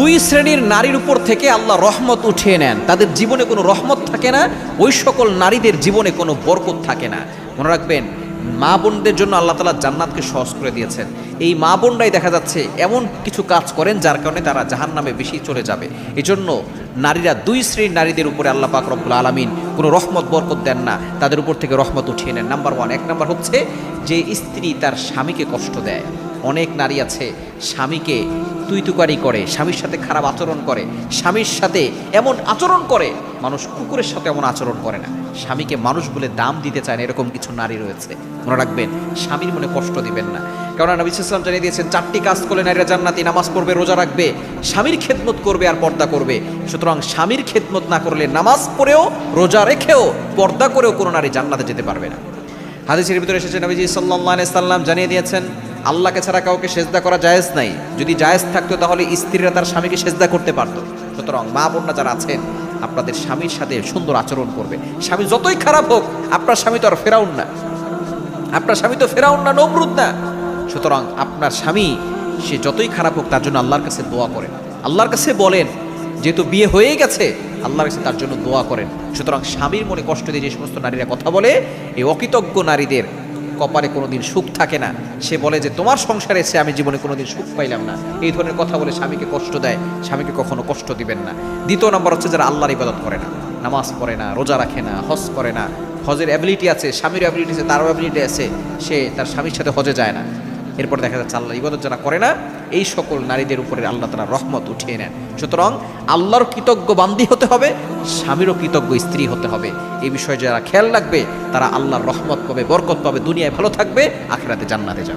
দুই শ্রেণীর নারীর উপর থেকে আল্লাহ রহমত উঠিয়ে নেন, তাদের জীবনে কোনো রহমত থাকে না, ওই সকল নারীদের জীবনে কোনো বরকত থাকে না। মনে রাখবেন, মা বোনদের জন্য আল্লাহ তাআলা জান্নাতকে সহজ করে দিয়েছেন। এই মা বোনরাই দেখা যাচ্ছে এমন কিছু কাজ করেন যার কারণে তারা জাহান্নামে বেশি চলে যাবে। এজন্য নারীরা দুই শ্রেণীর নারীদের উপরে আল্লাহ পাক রব্বুল আলামিন কোনো রহমত বরকত দেন না, তাদের উপর থেকে রহমত উঠিয়ে নেন। নাম্বার ওয়ান, এক নাম্বার হচ্ছে যে স্ত্রী তার স্বামীকে কষ্ট দেয়। অনেক নারী আছে স্বামীকে তুইতুকারি করে, স্বামীর সাথে খারাপ আচরণ করে, স্বামীর সাথে এমন আচরণ করে, মানুষ কুকুরের সাথে এমন আচরণ করে না। স্বামীকে মানুষ বলে দাম দিতে চায় না, এরকম কিছু নারী রয়েছে। মনে রাখবেন, স্বামীর মনে কষ্ট দিবেন না। কারণ নবী সাল্লাল্লাহু আলাইহি ওয়াসাল্লাম জানিয়ে দিয়েছেন, চারটি কাজ করলে নারীরা জান্নাতি: নামাজ পড়বে, রোজা রাখবে, স্বামীর খেদমত করবে আর পর্দা করবে। সুতরাং স্বামীর খেদমত না করলে, নামাজ পড়েও রোজা রেখেও পর্দা করেও কোনো নারী জান্নাতে যেতে পারবে না। হাদিসের ভিতরে এসেছে, নবীজি সাল্লাল্লাহু আলাইহি ওয়াসাল্লাম জানিয়ে দিয়েছেন, আল্লাহকে ছাড়া কাউকে সেজদা করা জায়েজ নাই। যদি জায়েজ থাকতো তাহলে স্ত্রীরা তার স্বামীকে সেজদা করতে পারতো। সুতরাং মা বোনরা যারা আছেন, আপনাদের স্বামীর সাথে সুন্দর আচরণ করবে। স্বামী যতই খারাপ হোক, আপনার স্বামী তো আর ফেরাউন না, আপনার স্বামী তো ফেরাউন না, নমরুদ না। সুতরাং আপনার স্বামী সে যতই খারাপ হোক, তার জন্য আল্লাহর কাছে দোয়া করেন, আল্লাহর কাছে বলেন, যেহেতু বিয়ে হয়ে গেছে আল্লাহর কাছে তার জন্য দোয়া করেন। সুতরাং স্বামীর মনে কষ্ট দিয়ে যে সমস্ত নারীরা কথা বলে, এই অকৃতজ্ঞ নারীদের কপালে কোনোদিন সুখ থাকে না। সে বলে যে তোমার সংসারে এসে আমি জীবনে কোনোদিন সুখ পাইলাম না, এই ধরনের কথা বলে স্বামীকে কষ্ট দেয়। স্বামীকে কখনো কষ্ট দিবেন না। দ্বিতীয় নম্বর হচ্ছে যারা আল্লাহর ইবাদত করে না, নামাজ পড়ে না, রোজা রাখে না, হজ করে না। হজের অ্যাবিলিটি আছে, স্বামীর অ্যাবিলিটি আছে, তারও অ্যাবিলিটি আছে, সে তার স্বামীর সাথে হজে যায় না। এরপর দেখা যাচ্ছে আল্লাহ ইবাদত যারা করে না, এই সকল নারীদের উপরে আল্লাহ তাআলা রহমত উঠিয়ে নেন। সুতরাং আল্লাহর কৃতজ্ঞ বান্দী হতে হবে, স্বামীরও কৃতজ্ঞ স্ত্রী হতে হবে। এই বিষয়ে যারা খেয়াল রাখবে, তারা আল্লাহর রহমত পাবে, বরকত পাবে, দুনিয়ায় ভালো থাকবে, আখিরাতে জান্নাতে যাবে।